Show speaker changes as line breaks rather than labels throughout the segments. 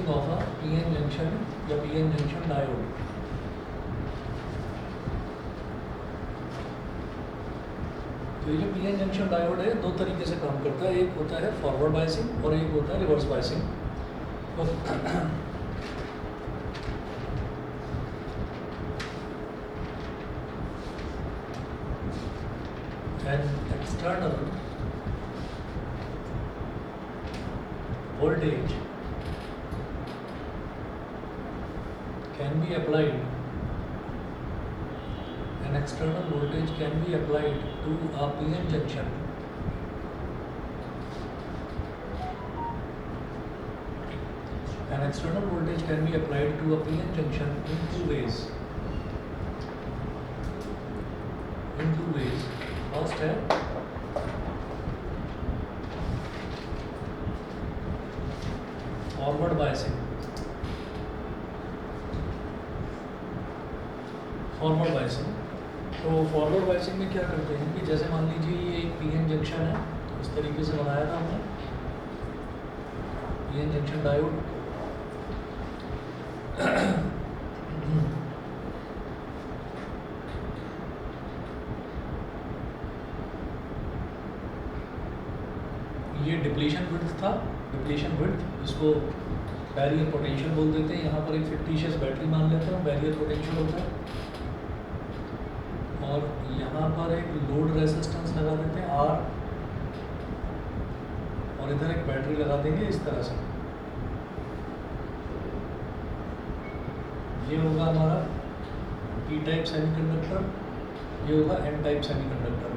Biasing of a PN junction या PN junction diode. तो ये जो पीएन जंक्शन डायोड है दो तरीके से काम करता है, एक होता है फॉरवर्ड बाइसिंग और एक होता है रिवर्स बाइसिंग। तो an external voltage can be applied, an external voltage can be applied to a PN junction an external voltage can be applied to a PN junction in two ways. First है forward biasing. Forward biasing, तो forward biasing में क्या करते हैं कि जैसे मान लीजिए ये एक पीएन जंक्शन है, तो इस तरीके से बनाया था हमने पीएन जंक्शन डायोड। ये डिप्लीशन विड्थ था, डिप्लीशन विड्थ, इसको बैरियर पोटेंशियल बोल देते हैं। यहाँ पर एक फिक्टिशियस बैटरी मान लेते हैं, बैरियर पोटेंशियल होता है। और यहाँ पर एक लोड रेजिस्टेंस लगा देते हैं R, और इधर एक बैटरी लगा देंगे इस तरह से। ये होगा हमारा P टाइप सेमीकंडक्टर, ये होगा N टाइप सेमीकंडक्टर।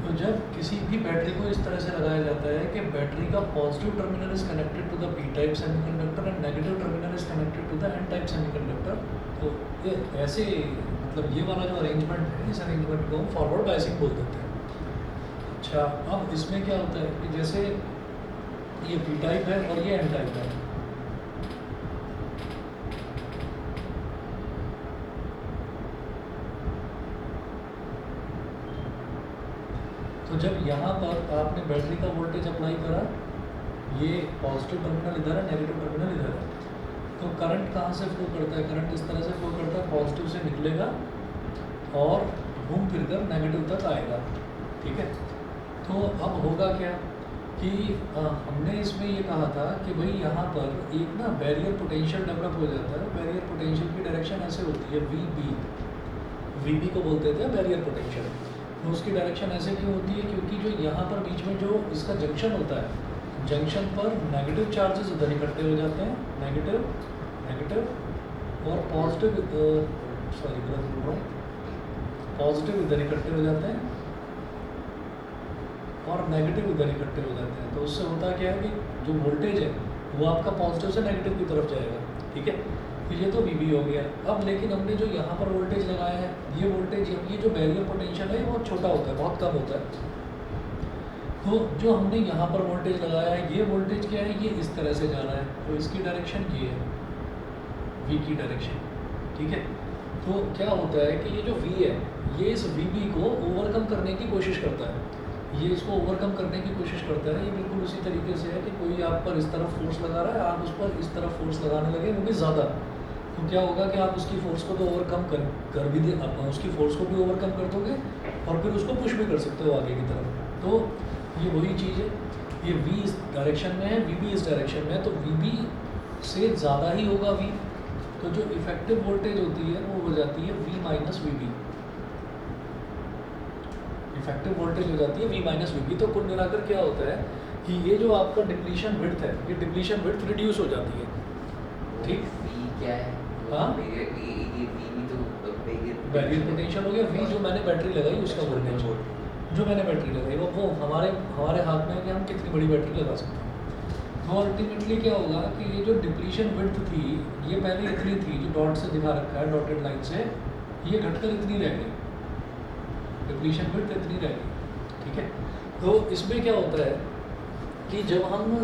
तो जब किसी भी बैटरी को इस तरह से लगाया जाता है कि बैटरी का positive terminal is connected to the P type semiconductor and negative terminal is connected to the N type semiconductor, तो ये ऐसे मतलब ये वाला जो अरेंजमेंट है, इस अरेंजमेंट को हम फॉरवर्ड बाइसिंग बोल देते हैं। अच्छा, अब इसमें क्या होता है कि जैसे ये P टाइप है और ये N टाइप है, तो जब यहाँ पर आपने बैटरी का वोल्टेज अप्लाई करा, ये पॉजिटिव टर्मिनल इधर है, नेगेटिव टर्मिनल इधर है, तो करंट कहाँ से फ्लो करता है? करंट इस तरह से फ्लो करता है, पॉजिटिव से निकलेगा और घूम फिर कर नेगेटिव तक आएगा। ठीक है, तो अब होगा क्या कि हमने इसमें ये कहा था कि भाई यहाँ पर एक ना बैरियर पोटेंशियल डेवलप हो जाता है। बैरियर पोटेंशियल की डायरेक्शन ऐसे होती है, VB को बोलते थे बैरियर पोटेंशियल। तो उसकी डायरेक्शन ऐसे क्यों होती है? क्योंकि जो यहाँ पर बीच में जो इसका जंक्शन होता है, जंक्शन पर नेगेटिव चार्जेस उधर इकट्ठे हो जाते हैं, नेगेटिव और पॉजिटिव, सॉरी गलत बोल रहा हूँ, पॉजिटिव इधर इकट्ठे हो जाते हैं और नेगेटिव इधर इकट्ठे हो जाते हैं। तो उससे होता क्या है कि जो वोल्टेज है वो आपका पॉजिटिव से नेगेटिव की तरफ जाएगा। ठीक है, तो ये तो VB हो गया। अब लेकिन हमने जो यहाँ पर वोल्टेज लगाया है, ये वोल्टेज, ये जो बैरियर पोटेंशियल है वो छोटा होता है, बहुत कम होता है। तो जो हमने यहाँ पर वोल्टेज लगाया है, ये वोल्टेज क्या है? ये इस तरह से जा रहा है, तो इसकी डायरेक्शन ये है, V की डायरेक्शन। ठीक है, तो क्या होता है कि ये जो V है, ये इस VB को ओवरकम करने की कोशिश करता है। ये इसको ओवरकम करने की कोशिश करता है। ये बिल्कुल उसी तरीके से है कि कोई आप पर इस तरफ फोर्स लगा रहा है, आप उस पर इस तरफ फोर्स लगाने लगे, वो भी ज़्यादा, तो क्या होगा कि आप उसकी फोर्स को तो ओवरकम कर भी दे, आप उसकी फोर्स को भी ओवरकम कर दोगे और फिर उसको पुश भी कर सकते हो आगे की तरफ। तो ये वही चीज़ है, ये V इस डायरेक्शन में है, VB इस डायरेक्शन में है, तो VB से ज़्यादा ही होगा V, तो जो इफेक्टिव वोल्टेज होती है वो हो जाती है V minus VB। Effective voltage हो जाती है V माइनस VB। तो कुल मिलाकर क्या होता है कि ये जो आपका डिप्लीशन विड्थ है, ये डिप्लीशन विड्थ रिड्यूस हो जाती है। ठीक,
V क्या है?
हाँ,
ये VB तो
बैरियर पोटेंशियल हो गया। V जो मैंने बैटरी लगाई उसका वोल्टेज, जो मैंने बैटरी लगाई वो हमारे हाथ में है कि हम कितनी बड़ी बैटरी लगा सकते हैं। तो अल्टीमेटली क्या होगा कि ये जो डिप्लीशन विड्थ थी, ये पहले इतनी थी, जो डॉट से दिखा रखा है, डॉटेड लाइन से, ये घटकर इतनी रह गई, डिप्लीशन विड्थ इतनी रह गई। ठीक है, तो इसमें क्या होता है कि जब हम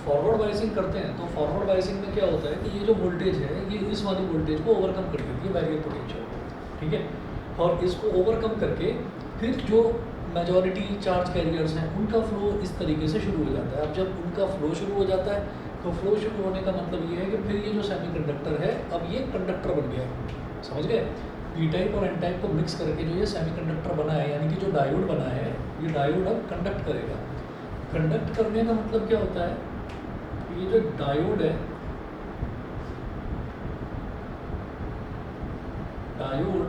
फॉरवर्ड बाइसिंग करते हैं, तो फॉरवर्ड बाइसिंग में क्या होता है कि ये जो वोल्टेज है, ये इस वाली वोल्टेज को ओवरकम कर देती है, बैरियर पोटेंशियल। ठीक है, और इसको ओवरकम करके फिर जो मेजॉरिटी चार्ज कैरियर्स हैं उनका फ्लो इस तरीके से शुरू हो जाता है। अब जब उनका फ्लो शुरू हो जाता है तो फ्लो शुरू होने का मतलब ये है कि फिर ये जो सेमीकंडक्टर है अब ये कंडक्टर बन गया, समझ गए। पी टाइप और एन टाइप को मिक्स करके जो ये सेमीकंडक्टर बना है, यानी कि जो डायोड बना है, ये डायोड अब कंडक्ट करेगा। कंडक्ट करने का मतलब क्या होता है, ये जो डायोड है, diode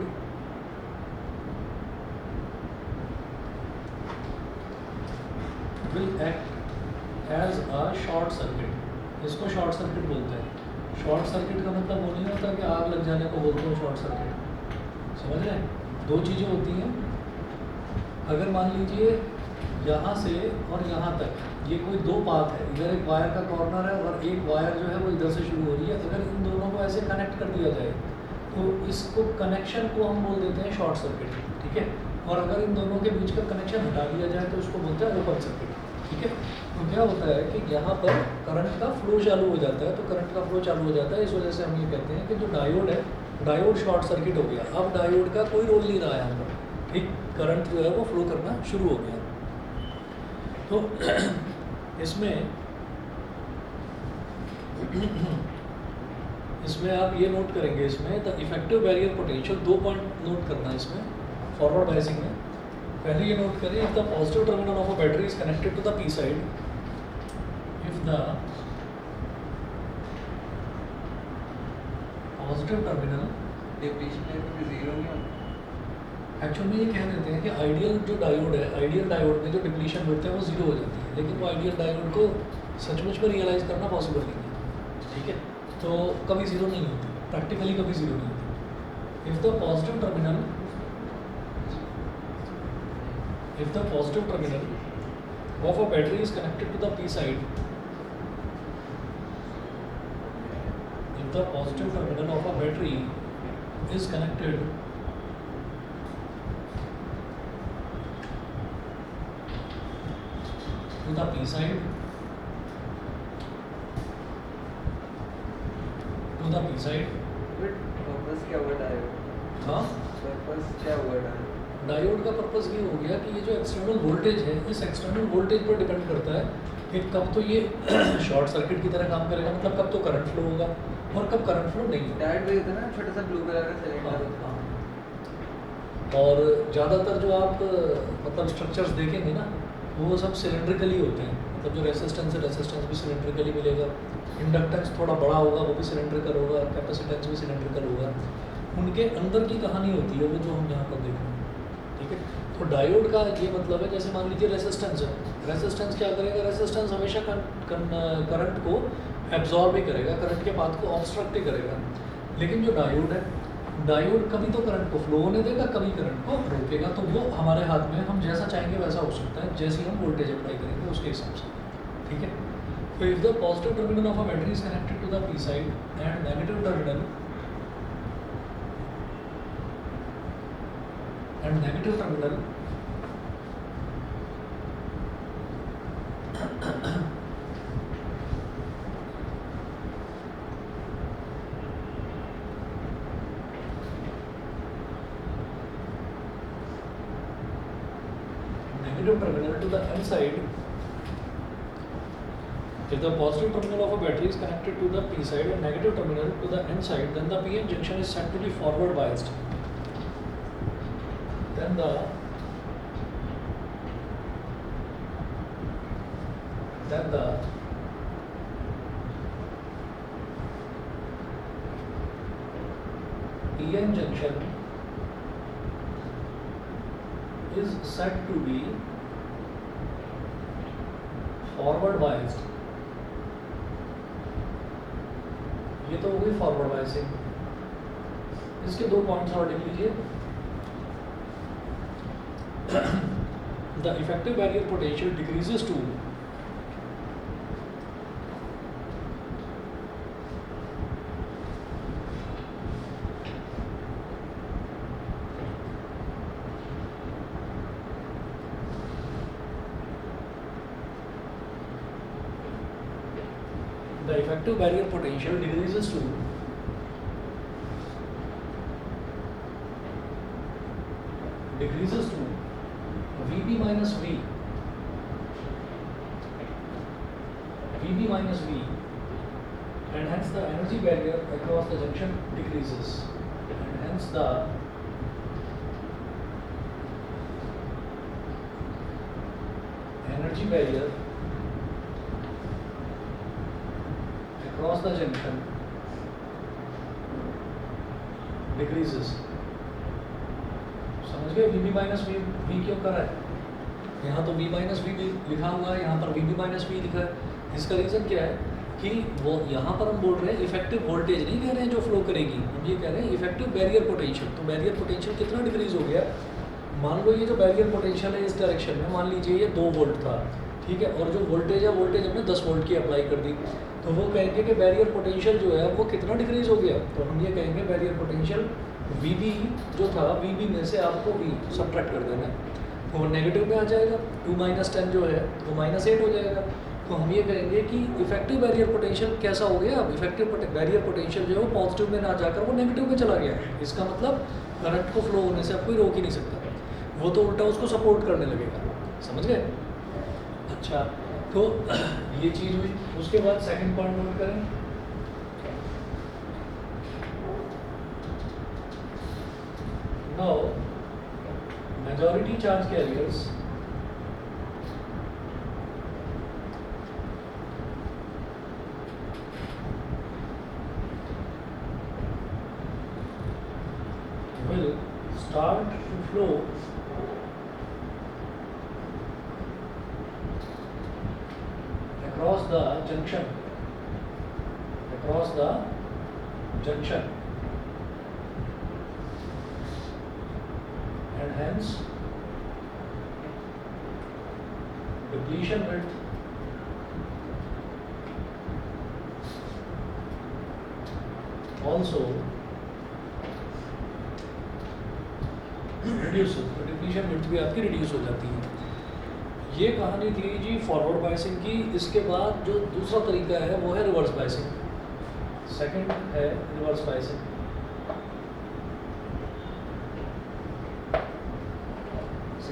will act as a short circuit. इसको शॉर्ट सर्किट बोलते हैं। शॉर्ट सर्किट का मतलब वो नहीं होता कि आग लग जाने को बोलते हैं शॉर्ट सर्किट, समझ रहे हैं। दो चीज़ें होती हैं, अगर मान लीजिए यहाँ से और यहाँ तक ये कोई दो पाथ है, इधर एक वायर का कॉर्नर है और एक वायर जो है वो इधर से शुरू हो रही है, अगर इन दोनों को ऐसे कनेक्ट कर दिया जाए तो इसको कनेक्शन को हम बोल देते हैं शॉर्ट सर्किट, ठीक है। और अगर इन दोनों के बीच का कनेक्शन हटा दिया जाए तो उसको बोलते हैं ओपन सर्किट, ठीक है। तो क्या होता है कि यहाँ पर करंट का फ्लो चालू हो जाता है, तो करंट का फ्लो चालू हो जाता है, इस वजह से हम ये कहते हैं कि जो डायोड है, डायोड शॉर्ट सर्किट हो गया। अब डायोड का कोई रोल नहीं रहा है यहाँ पर, ठीक, करंट जो है वो फ्लो करना शुरू हो गया। तो इसमें आप ये नोट करेंगे, इसमें the effective barrier potential, 2 point note करना है इसमें फॉरवर्ड बायसिंग में। पहले ये नोट करें, if the positive terminal of a battery is connected to the P side, if the positive terminal,
depletion zero नहीं होता।
एक्चुअल में ये कह देते हैं कि आइडियल जो डायोड है, आइडियल डायोड में जो डिप्लीशन होते हैं वो जीरो हो जाती है, लेकिन वो आइडियल डायोड को सचमुच में रियलाइज़ करना पॉसिबल नहीं है, ठीक है। तो कभी जीरो नहीं होती, प्रैक्टिकली कभी जीरो नहीं होती। If the positive terminal of a battery is connected to the P side, if the positive terminal of a battery is connected to the P side,
but purpose क्या हुआ diode?
हाँ,
purpose क्या हुआ diode?
Diode का purpose ये हो गया कि ये जो एक्सटर्नल वोल्टेज है, इस एक्सटर्नल वोल्टेज पर डिपेंड करता है कि कब तो ये शॉर्ट सर्किट की तरह काम करेगा, मतलब कब तो करंट फ्लो होगा और कब करंट फ्लो नहीं होगा।
डायोड भी होता है ना, छोटा सा ब्लू कलर का सिलेंडर होता है।
और ज़्यादातर जो आप मतलब स्ट्रक्चर्स देखेंगे ना, वो सब सिलेंड्रिकली होते हैं, मतलब जो रेसिस्टेंस है, रेसिस्टेंस भी सिलेंड्रिकली मिलेगा, इंडक्टेंस थोड़ा बड़ा होगा वो भी सिलेंड्रिकल होगा, कैपेसिटेंस भी सिलेंड्रिकल होगा। उनके अंदर की कहानी होती है वो जो हम यहाँ पर देख रहे हैं, ठीक है। तो डायोड का ये मतलब है, जैसे मान लीजिए रेसिस्टेंस है, रेसिस्टेंस क्या करेगा, रेसिस्टेंस हमेशा करंट को एब्जॉर्ब ही करेगा, करंट के पाथ को ऑब्स्ट्रक्ट ही करेगा। लेकिन जो डायोड है, डायोड कभी तो करंट को फ्लो होने देगा, कभी करंट को रोकेगा। तो वो हमारे हाथ में, हम जैसा चाहेंगे वैसा हो सकता है, जैसे हम वोल्टेज अप्लाई करेंगे उसके हिसाब से, ठीक है। तो if the positive terminal of a battery is connected to the P side and negative terminal to the N side, if the positive terminal of a battery is connected to the P side and negative terminal to the N side, then the PN junction is said to be forward biased. Then the PN junction is said to be forward biased. ये तो हो गई forward biasing. इसके दो points और लिख लीजिए। The effective barrier potential decreases to VB minus V and hence the energy barrier across the junction decreases, and hence the energy barrier across the junction decreases. समझ गए? VB माइनस वी क्यों कर रहा है? यहाँ तो V माइनस वी लिखा हुआ है, यहाँ पर VB माइनस वी लिखा है। इसका रीज़न क्या है कि वो यहाँ पर हम बोल रहे हैं इफेक्टिव वोल्टेज नहीं कह रहे हैं जो फ्लो करेगी, हम ये कह रहे हैं इफेक्टिव बैरियर पोटेंशियल। तो बैरियर पोटेंशियल कितना डिक्रीज हो गया? मान लो ये जो बैरियर पोटेंशियल है इस डायरेक्शन में, मान लीजिए ये 2 वोल्ट था, ठीक है, और जो वोल्टेज है वोल्टेज हमने 10 वोल्ट की अप्लाई कर दी, तो वो कहेंगे कि बैरियर पोटेंशियल जो है वो कितना डिक्रीज हो गया? तो हम ये कहेंगे बैरियर पोटेंशियल VB जो था, VB में से आपको V सब्ट्रैक्ट कर देना है, तो वो नेगेटिव में आ जाएगा। 2 - 10 जो है वो -8 हो जाएगा। तो हम ये कहेंगे कि इफेक्टिव बैरियर पोटेंशियल कैसा हो गया? अब इफेक्टिव बैरियर पोटेंशियल जो है वो पॉजिटिव में ना जाकर वो नेगेटिव में चला गया। इसका मतलब करंट को फ्लो होने से अब कोई रोक ही नहीं सकता, वो तो उल्टा उसको सपोर्ट करने लगेगा। समझ गए? अच्छा, तो ये चीज़ हुई। उसके बाद सेकंड पॉइंट नोट करें। Now majority charge carriers will start to flow across the junction, and hence depletion width also reduce, तो डिप्लीशन विड्थ भी आपकी रिड्यूस हो जाती है। ये कहानी थी जी फॉरवर्ड बायसिंग की। इसके बाद जो दूसरा तरीका है वो है रिवर्स बायसिंग। सेकंड है रिवर्स बायसिंग।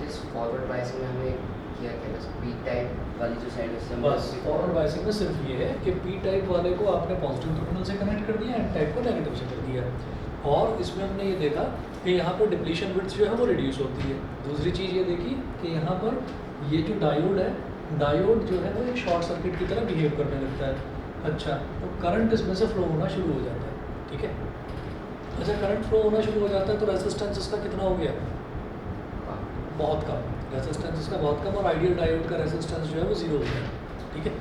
इस फॉरवर्ड बायसिंग में हमें क्या क्या बस पी टाइप वाली जो साइड है
बस फॉरवर्ड बायसिंग में सिर्फ ये है कि पी टाइप वाले को आपने पॉजिटिव टर्मिनल से कनेक्ट कर दिया, एन टाइप को नेगेटिव से कर दिया, और इसमें हमने ये देखा कि यहाँ पर डिप्लीशन विड्थ जो है वो रिड्यूस होती है। दूसरी चीज़ ये देखी कि यहाँ पर ये जो डायोड है, डायोड जो है वो एक शॉर्ट सर्किट की तरह बिहेव करने लगता है। अच्छा, तो करंट इसमें से फ्लो होना शुरू हो जाता है, ठीक है। अच्छा, करंट फ्लो होना शुरू हो जाता है तो रेजिस्टेंस इसका कितना हो गया? बहुत कम। रेजिस्टेंस इसका बहुत कम, और आइडियल डायोड का रेजिस्टेंस जो है वो 0 हो गया, ठीक है।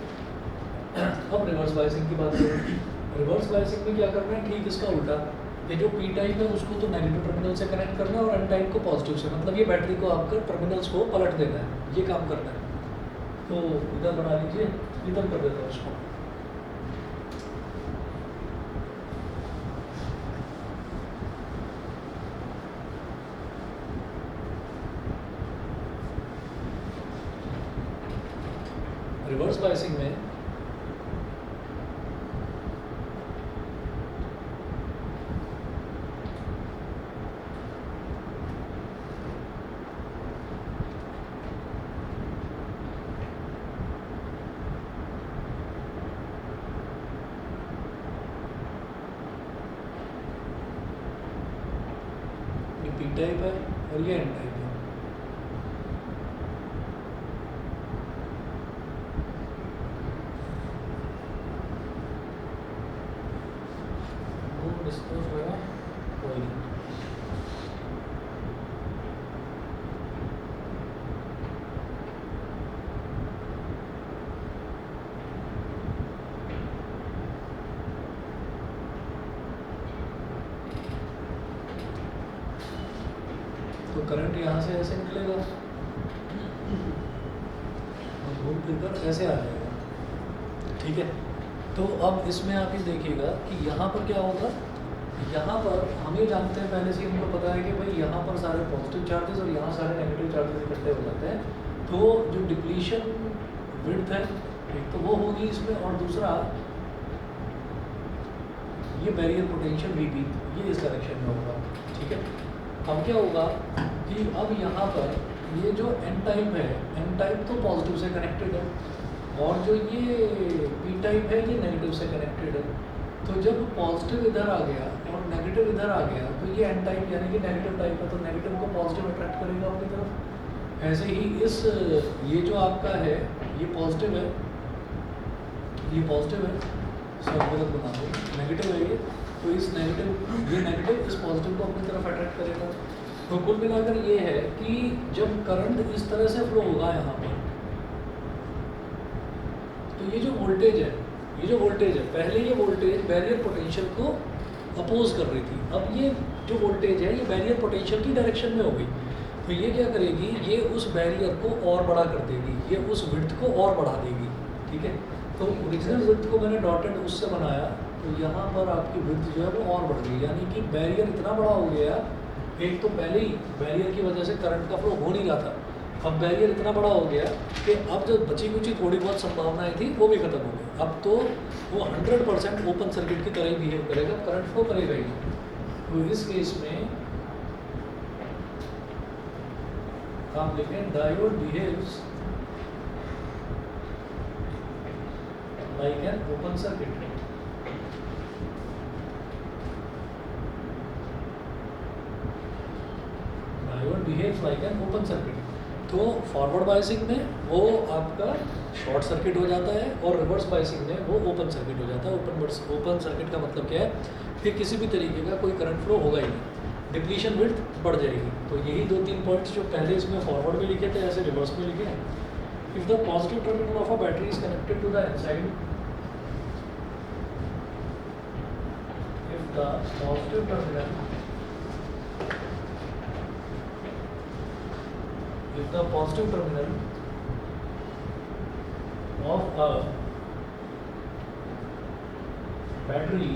अब रिवर्स बायसिंग की बात करें। रिवर्स बायसिंग में क्या करना है? ठीक इसका उल्टा। ये जो पी टाइप है उसको तो नेगेटिव टर्मिनल से कनेक्ट करना है, और एन टाइप को पॉजिटिव से, मतलब ये बैटरी को आपके टर्मिनल्स को पलट देना है, ये काम करना है। तो इधर बना लीजिए, इधर कर देता हूँ उसको। रिवर्स बायसिंग में पी टाइप है और ये एन टाइप है। वो डिस्कस हुआ कोई नहीं। तो करंट यहाँ से ऐसे निकलेगा और घूम फिर ऐसे आ जाएगा, ठीक है। तो अब इसमें आप ये देखिएगा कि यहाँ पर क्या होगा। यहाँ पर हम ये जानते हैं पहले से, हमको पता है कि भाई यहाँ पर सारे पॉजिटिव चार्जेस और यहाँ सारे नेगेटिव चार्जेस इकट्ठे हो जाते हैं। तो जो डिप्लीशन विड्थ है एक तो वो होगी इसमें, और दूसरा ये बैरियर पोटेंशियल VB ये इस डायरेक्शन में होगा, ठीक है। अब क्या होगा कि अब यहाँ पर ये जो एन टाइप है, एन टाइप तो पॉजिटिव से कनेक्टेड है, और जो ये पी टाइप है ये नेगेटिव से कनेक्टेड है। तो जब पॉजिटिव इधर आ गया और नेगेटिव इधर आ गया तो ये एन टाइप यानी कि नेगेटिव टाइप है, तो नेगेटिव को पॉजिटिव अट्रैक्ट करेगा अपनी तरफ। ऐसे ही इस ये जो आपका है ये पॉजिटिव है, ये पॉजिटिव है, सब गलत बना दो, नेगेटिव है ये, तो इस नेगेटिव ये नेगेटिव इस पॉजिटिव को अपनी तरफ अट्रैक्ट करेगा। तो कुल मिलाकर ये है कि जब करंट इस तरह से फ्लो होगा यहाँ पर, तो ये जो वोल्टेज है, ये जो वोल्टेज है, पहले ये वोल्टेज बैरियर पोटेंशियल को अपोज कर रही थी, अब ये जो वोल्टेज है ये बैरियर पोटेंशियल की डायरेक्शन में हो गई। तो ये क्या करेगी, ये उस बैरियर को और बड़ा कर देगी, ये उस विड्थ को और बढ़ा देगी, ठीक है। तो ओरिजिनल विड्थ को मैंने डॉटेड उससे बनाया, तो यहाँ पर आपकी विड्थ जो है वो और बढ़ गई, यानी कि बैरियर इतना बड़ा हो गया। एक तो पहले ही बैरियर की वजह से करंट का फ्लो हो नहीं रहा था, अब बैरियर इतना बड़ा हो गया कि अब जो बची कुची थोड़ी बहुत संभावनाएं थी वो भी खत्म हो गई। अब तो वो 100% ओपन सर्किट की तरह ही बिहेव करेगा, करंट फ्लो करेगा ही। तो इस केस में आप लिखें diode behaves like an open circuit. Diode behaves like an open circuit. तो फॉरवर्ड बायसिंग में वो आपका शॉर्ट सर्किट हो जाता है और रिवर्स बायसिंग में वो ओपन सर्किट हो जाता है। ओपन सर्किट का मतलब क्या है कि किसी भी तरीके का कोई करंट फ्लो होगा ही नहीं, डिप्लीशन विड्थ बढ़ जाएगी। तो यही 2-3 पॉइंट्स जो पहले इसमें फॉरवर्ड में लिखे थे ऐसे रिवर्स में लिखे हैं। If the positive terminal of a battery is connected to the inside, if the positive terminal if the positive terminal of a battery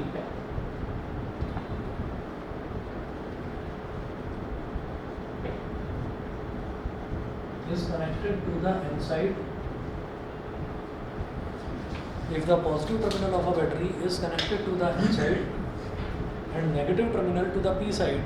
is connected to the N side, if the positive terminal of a battery is connected to the N side and negative terminal to the P side,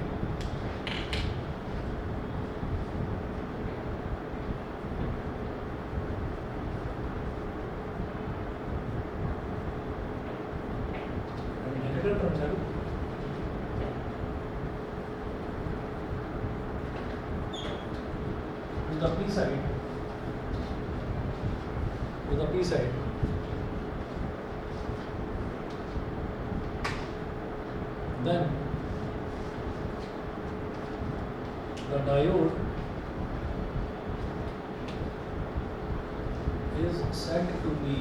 to the P side, then the diode is said to be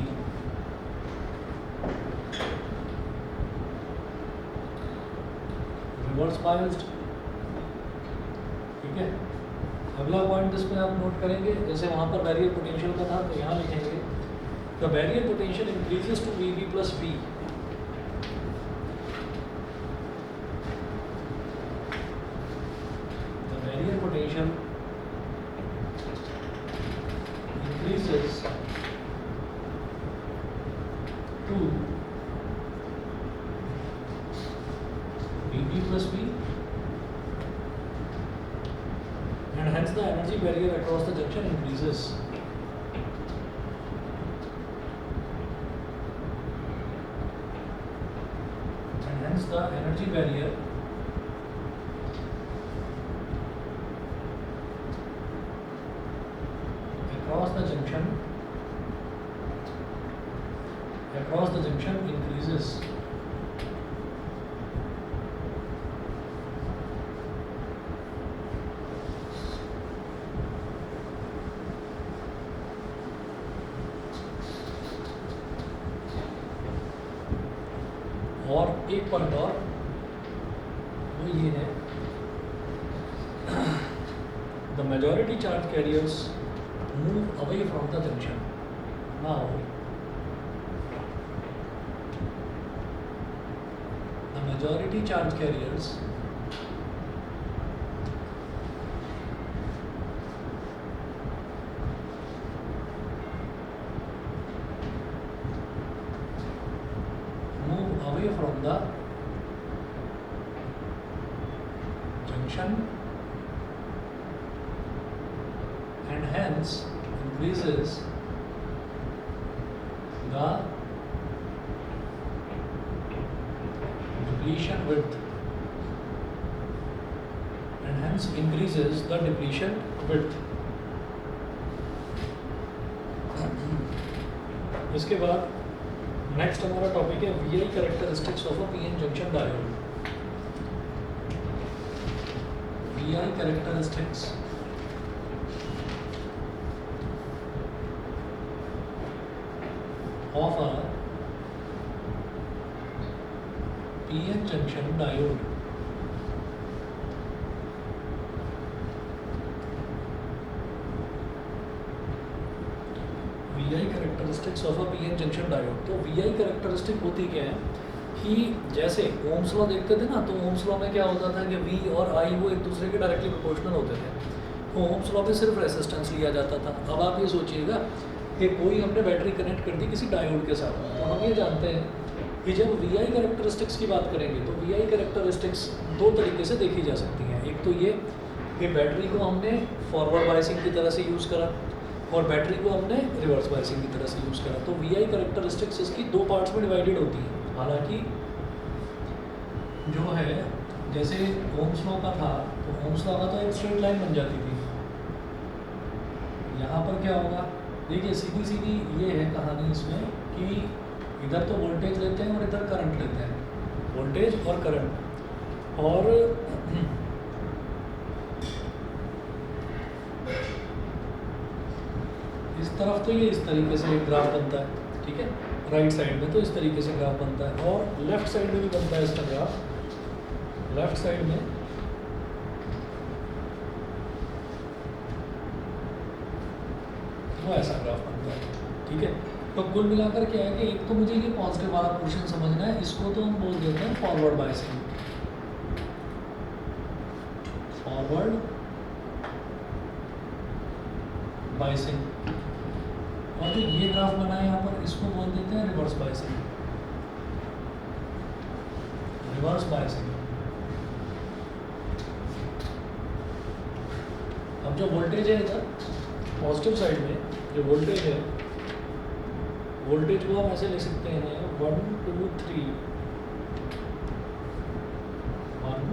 reverse biased, ठीक है। अगला point इसमें आप note करेंगे, जैसे वहाँ पर barrier potential का था तो यहाँ लिखेंगे the barrier potential increases to VB plus V, the barrier potential increases to VB plus V, and hence the energy barrier across the junction increases. And hence the energy barrier across the junction increases. और एक point और वो ये है, the majority charge carriers move away from the junction. Now the majority charge carriers away from the junction and hence increases the depletion width and hence increases the depletion width. इसके बाद next हमारा topic है VI characteristics of a PN junction diode. VI characteristics of a PN junction diode. VI characteristics of a PN junction diode. तो VI characteristic होती क्या है कि जैसे ओम्स लॉ देखते थे ना, तो ओम्स लॉ में क्या होता था कि V और I वो एक दूसरे के डायरेक्टली प्रोपोर्शनल होते थे. तो ओम्स लॉ में सिर्फ रेसिस्टेंस लिया जाता था. अब आप ये सोचिएगा कि कोई हमने बैटरी कनेक्ट कर दी किसी डायोड के साथ, तो हम ये जानते हैं कि जब VI कैरेक्टरिस्टिक्स की बात करेंगे तो VI कैरेक्टरिस्टिक्स दो तरीके से देखी जा सकती हैं. एक तो ये कि बैटरी को हमने फॉरवर्ड बायसिंग की तरह से यूज़ करा और बैटरी को हमने रिवर्स बायसिंग की तरह से यूज़ करा. तो VI कैरेक्टरिस्टिक्स इसकी दो पार्ट्स में डिवाइडेड होती हैं. हालांकि जो है जैसे ओम्स लॉ का था, तो ओम्स लॉ का तो एक स्ट्रेट लाइन बन जाती थी. यहाँ पर क्या होगा, देखिए सीधी सीधी ये है कहानी इसमें कि इधर तो वोल्टेज लेते हैं और इधर करंट लेते हैं, वोल्टेज और करंट. और इस तरफ तो ये इस तरीके से एक ग्राफ बनता है, ठीक है. राइट साइड में तो इस तरीके से ग्राफ बनता है और लेफ्ट साइड में भी बनता है इसका ग्राफ. लेफ्ट साइड में वो ऐसा ग्राफ बनता है, ठीक है. तो कुल मिलाकर क्या है कि एक तो मुझे ये पॉजिटिव वाला पोर्शन समझना है, इसको तो हम बोल देते हैं फॉरवर्ड बायसिंग. Forward biasing. और जो ये ग्राफ बना है यहाँ पर, इसको बोल देते हैं रिवर्स बायसिंग. Reverse biasing. अब जो वोल्टेज है इधर पॉजिटिव साइड में, जो वोल्टेज है, वोल्टेज को हम ऐसे लिख सकते हैं 1 2 3, 1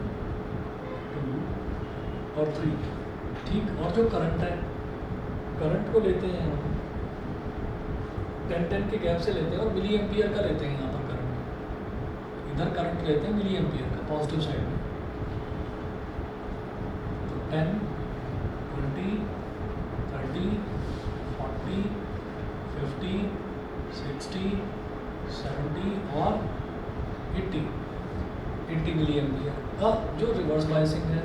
2 और 3, ठीक. और जो करंट है, करंट को लेते हैं हम 10-10 के गैप से लेते हैं और मिली एम्पियर का लेते हैं. यहाँ पर करंट, इधर करंट लेते हैं मिली एम्पियर का पॉजिटिव साइड में. तो 10 20 30 40 50 60 70 और 80 मिली एम्पियर. अब जो रिवर्स बायसिंग है,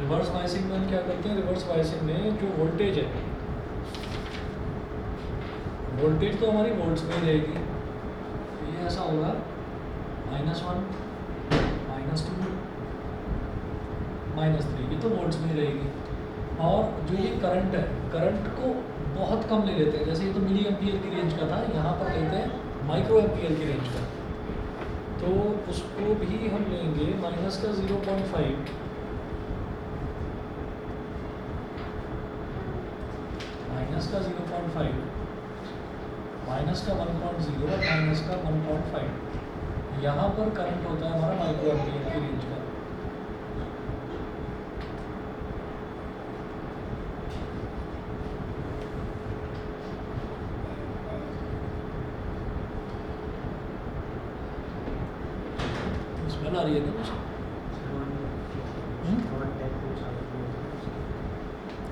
रिवर्स बायसिंग में हम क्या करते हैं, रिवर्स बायसिंग में जो वोल्टेज है, वोल्टेज तो हमारी वोल्ट्स में ही रहेगी. तो ये ऐसा होगा -1 -2 -3, ये तो वोल्ट्स में ही रहेगी. और जो ये करंट है, करंट को बहुत कम ले लेते हैं. जैसे ये तो मिली एम्पियर की रेंज का था, यहाँ पर लेते हैं माइक्रो एम्पियर की रेंज का. तो उसको भी हम लेंगे माइनस का 0.5, माइनस का 0.5, माइनस का 1.0 और माइनस का 1.5. यहाँ पर करंट होता है हमारा माइक्रो एम्पियर की रेंज का. स्मेल आ रही है ना कुछ?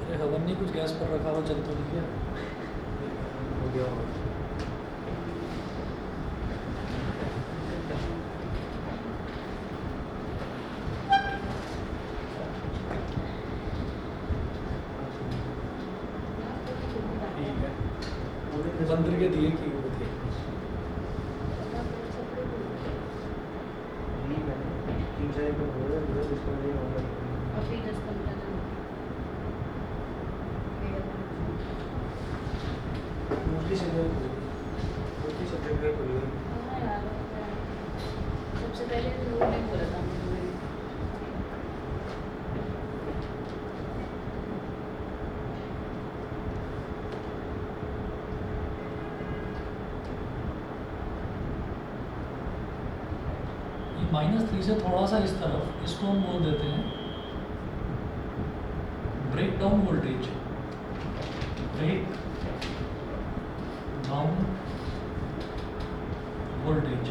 अरे हवन नहीं, कुछ गैस पर रखा हुआ चल तो नहीं गया. बंद करके दिए कि वो थे.
अभी 10-15 दिन हाँ यार, सबसे पहले तो लोग नहीं बोला था मुझे.
-3 से थोड़ा सा इस तरफ, इसको हम बोल देते हैं breakdown voltage. Breakdown voltage,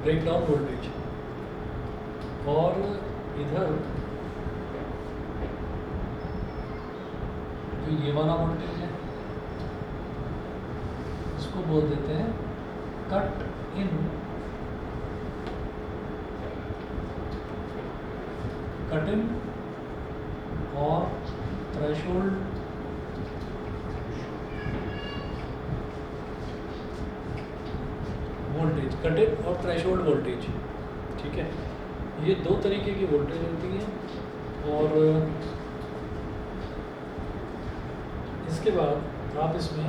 breakdown voltage. और इधर जो ये वाला वोल्टेज है इसको बोल देते हैं कट इन और थ्रेशोल्ड वोल्टेज, कट इन और थ्रेशोल्ड वोल्टेज। ठीक है, ये दो तरीके की वोल्टेज होती है। और इसके बाद आप इसमें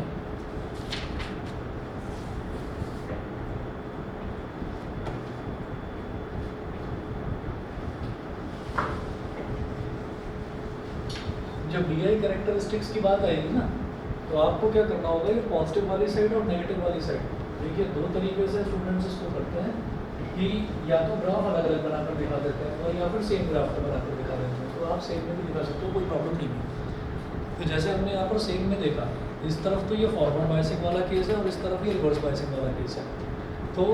जब वी आई कैरेक्टरिस्टिक्स की बात आएगी ना, तो आपको क्या करना होगा, ये पॉजिटिव वाली साइड और नेगेटिव वाली साइड, देखिए दो तरीके से स्टूडेंट्स इसको करते हैं कि या तो ग्राफ अलग अलग बनाकर दिखा देते हैं और या फिर सेम ग्राफ का बनाकर दिखा देते हैं। तो आप सेम में भी दिखा सकते हो, कोई प्रॉब्लम नहीं है। तो जैसे हमने यहाँ पर सेम में देखा, इस तरफ तो ये फॉरवर्ड बायसिंग वाला केस है और इस तरफ ये रिवर्स बायसिंग वाला केस है। तो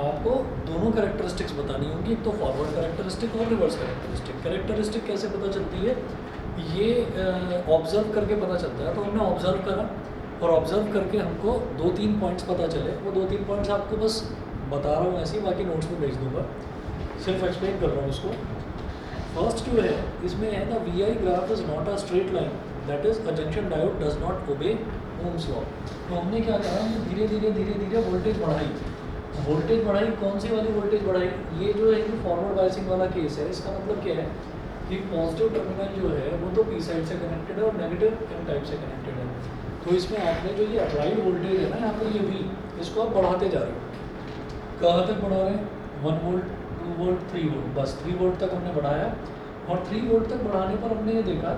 आपको दोनों कैरेक्टरिस्टिक्स बतानी होंगी, एक तो फॉरवर्ड कैरेक्टरिस्टिक और रिवर्स कैरेक्टरिस्टिक। कैरेक्टरिस्टिक कैसे पता चलती है, ये ऑब्जर्व करके पता चलता है। तो हमने ऑब्जर्व करा और ऑब्जर्व करके हमको 2-3 पॉइंट्स पता चले। वो 2-3 पॉइंट्स आपको बस बता रहा हूँ ऐसे ही, बाकी नोट्स में भेज दूंगा, सिर्फ एक्सप्लेन कर रहा हूँ उसको। फर्स्ट जो है इसमें है the V I graph is not a straight line, that is a junction diode does not obey Ohm's law. तो हमने क्या करा, हमने धीरे धीरे वोल्टेज बढ़ाई। वोल्टेज बढ़ाई, कौन सी वाली वोल्टेज बढ़ाई, ये जो है कि फॉरवर्ड बायसिंग वाला केस है। इसका मतलब क्या है कि पॉजिटिव टर्मिनल जो है वो तो पी साइड से कनेक्टेड है और नेगेटिव एन टाइप से कनेक्टेड है। तो इसमें आपने जो ये अप्लाइड वोल्टेज है ना यहाँ पर, ये वी, इसको आप बढ़ाते जा रहे हो। कहाँ तक बढ़ा रहे हैं, 1 वोल्ट, 2 वोल्ट, 3 वोल्ट, बस 3 वोल्ट तक हमने बढ़ाया। और 3 वोल्ट तक बढ़ाने पर हमने ये देखा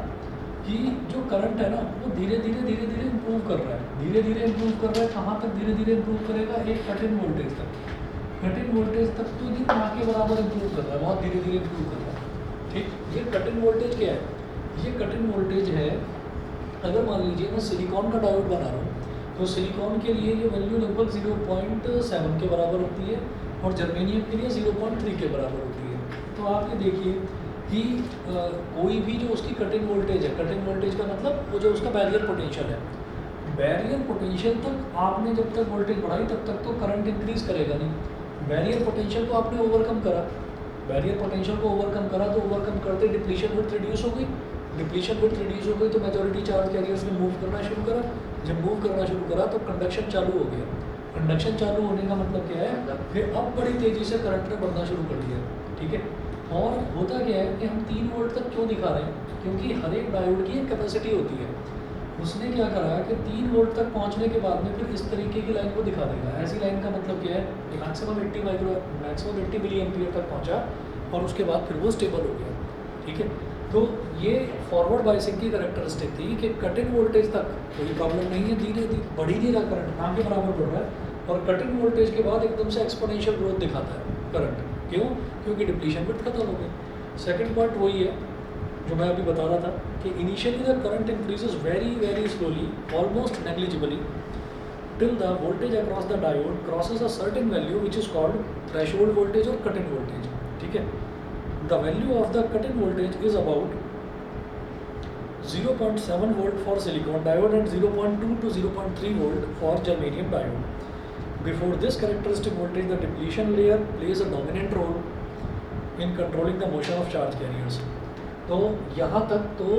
कि जो करंट है ना वो धीरे धीरे इम्प्रूव कर रहा है, धीरे धीरे इम्प्रूव कर रहा है। कहाँ तक धीरे धीरे इम्प्रूव करेगा, एक कट इन वोल्टेज तक। कट इन वोल्टेज तक तो नहीं, ना के बराबर इम्प्रूव कर रहा है, बहुत धीरे धीरे इम्प्रूव कर रहा है। ठीक, ये कट इन वोल्टेज क्या है, ये कट इन वोल्टेज है, अगर मान लीजिए मैं सिलिकॉन का डायोड बना रहा हूँ तो सिलिकॉन के लिए ये वैल्यू लगभग 0.7 के बराबर होती है और जर्मेनियम के लिए 0.3 के बराबर होती है। तो आप ये देखिए कि कोई भी जो उसकी कट इन वोल्टेज है, कट इन वोल्टेज का मतलब वो जो उसका बैरियर पोटेंशियल है, बैरियर पोटेंशियल तक आपने जब तक वोल्टेज बढ़ाई तब तक तो करंट इंक्रीज करेगा नहीं। बैरियर पोटेंशियल को आपने ओवरकम करा, बैरियर पोटेंशियल को ओवरकम करा तो ओवरकम करते डिप्लीशन विड्थ रिड्यूस हो गई। डिप्लीशन विड्थ रिड्यूस हो गई तो मेजॉरिटी चार्ज कैरियर्स ने मूव करना शुरू करा। जब मूव करना शुरू करा तो कंडक्शन चालू हो गया। कंडक्शन चालू होने का मतलब क्या है, फिर अब बड़ी तेज़ी से करंट ने बढ़ना शुरू कर दिया। ठीक है, और होता क्या है कि हम 3 वोल्ट तक क्यों दिखा रहे हैं, क्योंकि हर एक डायोड की एक कैपेसिटी होती है। उसने क्या करा कि 3 वोल्ट तक पहुंचने के बाद में फिर इस तरीके की लाइन को दिखा देगा। ऐसी लाइन का मतलब क्या है कि मैक्सिमम 80 मिली एम्पियर तक पहुंचा और उसके बाद फिर वो स्टेबल हो गया। ठीक है, तो ये फॉरवर्ड बायसिंग की कैरेक्टरिस्टिक थी कि कट इन वोल्टेज तक कोई प्रॉब्लम नहीं है, धीरे धीरे बढ़ ही नहीं रहा करंट, ना के बराबर बढ़ रहा है। और कट इन वोल्टेज के बाद एकदम से एक्सपोनेंशियल ग्रोथ दिखाता है करंट। क्यों, क्योंकि डिप्लीशन विड्थ खत्म हो गई। सेकेंड पॉइंट वही है जो मैं अभी बता रहा था कि initially the current increases very slowly, almost negligibly, till the voltage across the diode crosses a certain value which is called threshold voltage or cut-in voltage. ठीक है, the value of the cut-in voltage is about 0.7 volt for silicon diode and 0.2 to 0.3 volt for germanium diode. Before this characteristic voltage, the depletion layer plays a dominant role in controlling the motion of charge carriers. तो यहाँ तक तो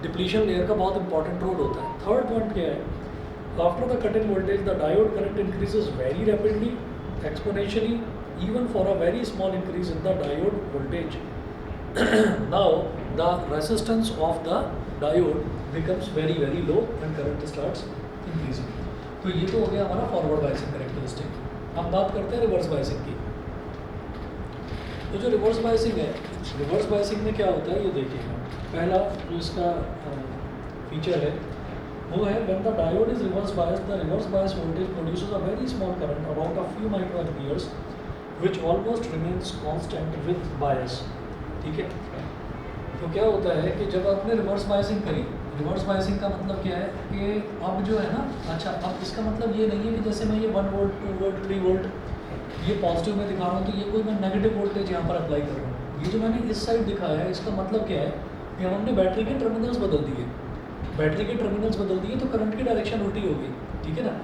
depletion layer का बहुत important role होता है। Third point क्या है, after the cut-in voltage, the diode current increases very rapidly, exponentially, even for a very small increase in the diode voltage. Now, the resistance of the diode becomes very low and current starts increasing. तो ये तो हो गया हमारा forward biasing characteristic. अब बात करते हैं रिवर्स बायसिंग की। तो जो रिवर्स बायसिंग है, रिवर्स बायसिंग में क्या होता है ये देखिएगा। पहला जो इसका फीचर है वो है when the diode is reverse biased, the reverse bias voltage produces a very small current about a few microamperes which almost remains constant with bias. ठीक है, तो क्या होता है कि जब आपने रिवर्स बायसिंग करी, रिवर्स बायसिंग का मतलब क्या है कि अब जो है ना, अच्छा अब इसका मतलब ये नहीं है कि जैसे मैं ये 1 वोल्ट 2 वोल्ट 3 वोल्ट ये पॉजिटिव में दिखा रहा हूँ तो ये कोई मैं नेगेटिव वोल्टेज यहाँ पर अप्लाई कर रहा हूँ। ये जो मैंने इस साइड दिखाया है इसका मतलब क्या है कि हमने बैटरी के टर्मिनल्स बदल दिए, बैटरी के टर्मिनल्स बदल दिए तो करंट की डायरेक्शन उल्टी हो गई। ठीक है ना,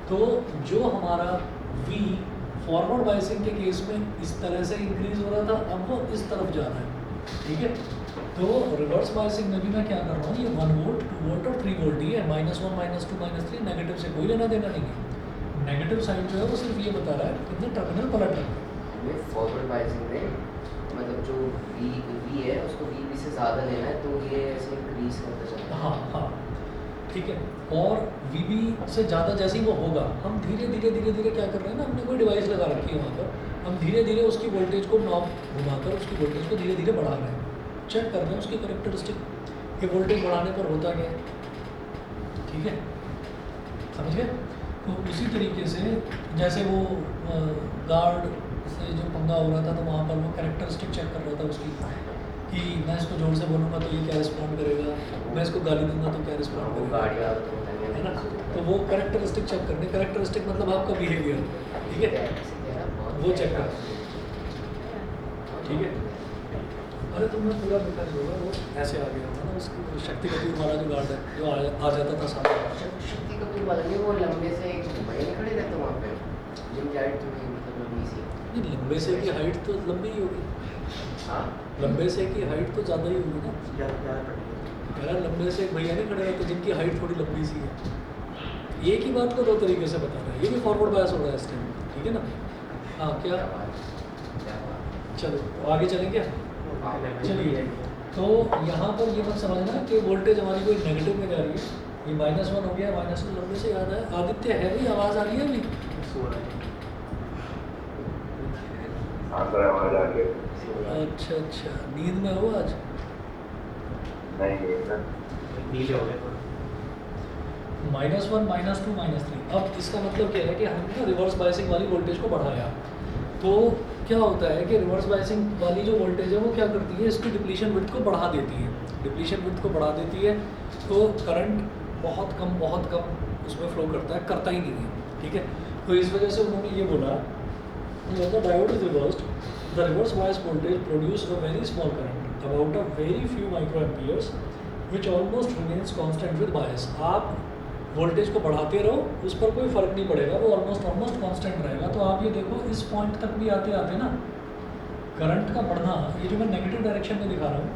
तो जो हमारा V फॉरवर्ड बायसिंग के केस में इस तरह से इंक्रीज हो रहा था, अब वो इस तरफ जा रहा है। ठीक है, तो रिवर्स बायसिंग में भी मैं क्या कर रहा हूँ, ये 1 वोल्ट 2 वोल्ट और 3 वोल्ट ही है, -1 -2 -3 नेगेटिव से कोई लेना देना नहीं है। नेगेटिव साइन जो है वो सिर्फ ये बता रहा है कितने टर्मिनल पलट रहे हैं।
हमें फॉरवर्ड बाइसिंग में मतलब जो वी है उसको वी से ज़्यादा लेना है, तो ये ऐसे इंक्रीज करता चलता है।
हाँ हाँ ठीक है, और VB से ज़्यादा जैसे ही वो होगा, हम धीरे धीरे क्या कर रहे हैं ना, हमने कोई डिवाइस लगा रखी है वहाँ पर, हम धीरे धीरे उसकी वोल्टेज को नॉब घुमाकर उसकी वोल्टेज को धीरे धीरे बढ़ा रहे हैं, चेक कर रहे हैं उसकी करेक्टरिस्टिक, ये वोल्टेज बढ़ाने पर होता क्या है। ठीक है, समझ गए। तो उसी तरीके से जैसे वो गार्ड से जो पंगा हो रहा था तो वहाँ पर वो करेक्टरिस्टिक चेक कर रहा था उसकी, कि मैं इसको जोर से बोलूँगा तो ये क्या रिस्पॉन्ड करेगा, मैं इसको गाली दूंगा तो क्या रिस्पॉन्ड
वो
करेगा,
गाड़ी वाला तो होता नहीं
है ना। तो वो करेक्टरिस्टिक चेक करने, करेक्टरिस्टिक मतलब आपका बिहेवियर। ठीक है, वो चेक कर। ठीक है, अरे तुमने पूरा देखा नहीं होगा, वो ऐसे आ गया था ना उसकी शक्ति कपूर वाला जो गार्ड है जो आ जाता था सामने।
शक्ति कपूर वाला नहीं, वो लंबे से एक भाई नहीं खड़े रहते वहाँ पे, जिनकी हाइट थोड़ी मतलब लंबी सी।
नहीं, लंबे से की हाइट तो लंबी ही होगी,
हाँ
लंबे से की हाइट तो ज़्यादा ही होगी ना। यार लंबे से एक भैया नहीं खड़े रहते जिनकी हाइट थोड़ी लंबी सी है। एक ही बात को दो तरीके से बता रहे हैं, ये भी फॉरवर्ड बायस हो रहा है इस टाइम। ठीक है ना, हाँ क्या, चलो तो आगे चलेंगे। चलिए, तो यहाँ पर ये मत समझना कि वोल्टेज हमारी कोई नेगेटिव में जा रही है, ये -1 हो गया, -1 लंबे से याद है। आदित्य है भी, आवाज़ आ रही है अभी? अच्छा अच्छा, नींद में हो आज?
नीले हो गए
-1 -2 -3। अब इसका मतलब क्या है कि हमने रिवर्स बायसिंग वाली वोल्टेज को बढ़ाया, तो क्या होता है कि रिवर्स बायसिंग वाली जो वोल्टेज है वो क्या करती है, इसकी डिप्लीशन विड्थ को बढ़ा देती है, डिप्लीशन विड्थ को बढ़ा देती है, तो करंट बहुत कम उसमें फ्लो करता ही नहीं है। ठीक है, तो इस वजह से उन्होंने ये बोला when the diode is reversed, the reverse bias voltage produces a very small current about a very few microamperes which almost remains constant with bias। आप वोल्टेज को बढ़ाते रहो, उस पर कोई फ़र्क नहीं पड़ेगा, वो ऑलमोस्ट कांस्टेंट रहेगा। तो आप ये देखो इस पॉइंट तक भी आते आते ना करंट का बढ़ना, ये जो मैं नेगेटिव डायरेक्शन में दिखा रहा हूँ,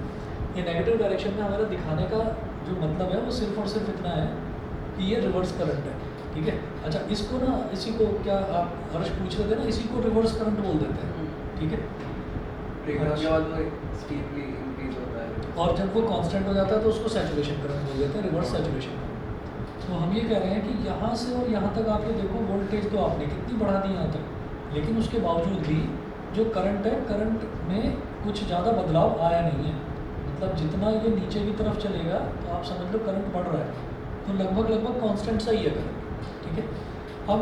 ये नेगेटिव डायरेक्शन में हमारा दिखाने का जो मतलब है वो सिर्फ और सिर्फ इतना है कि ये रिवर्स करंट है। ठीक है, अच्छा इसको ना, इसी को क्या आप हर्ष पूछ रहे थे ना, इसी को रिवर्स करंट बोल देते हैं। ठीक है,
ब्रेकडाउन के बाद वो स्पीडली इंक्रीज होता है,
और जब वो कांस्टेंट हो जाता है तो उसको सैचुरेशन करंट बोल देते हैं, रिवर्स सैचुरेशन। तो हम ये कह रहे हैं कि यहाँ से और यहाँ तक आप ये देखो वोल्टेज तो आपने कितनी बढ़ा दी यहाँ तक, लेकिन उसके बावजूद भी जो करंट है, करंट में कुछ ज़्यादा बदलाव आया नहीं है। मतलब जितना ये नीचे की तरफ चलेगा तो आप समझ लो करंट बढ़ रहा है, तो लगभग कांस्टेंट सा ही है करंट। ठीक है, अब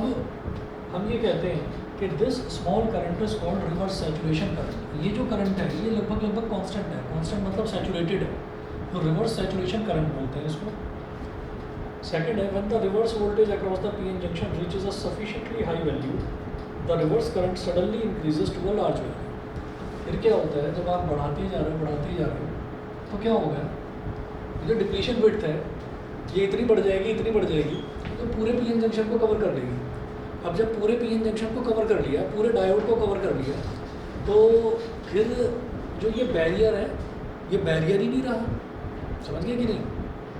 हम ये कहते हैं कि this small current is called reverse saturation current. ये जो करंट है ये लगभग कांस्टेंट है, कांस्टेंट मतलब सैचुरेटेड है, तो रिवर्स सैचुरेशन करंट बोलते हैं इसको। सेकंड है when the reverse voltage across the PN junction reaches a sufficiently high value, the reverse current suddenly increases to a large value. फिर क्या होता है, जब आप बढ़ाते जा रहे हो तो क्या होगा, जो डिप्लीशन विड्थ है ये इतनी बढ़ जाएगी तो पूरे पीएन जंक्शन को कवर कर लेगी। अब जब पूरे पीएन जंक्शन को कवर कर लिया, पूरे डायोड को कवर कर लिया, तो फिर जो ये बैरियर है ये बैरियर ही नहीं रहा। समझ गए कि नहीं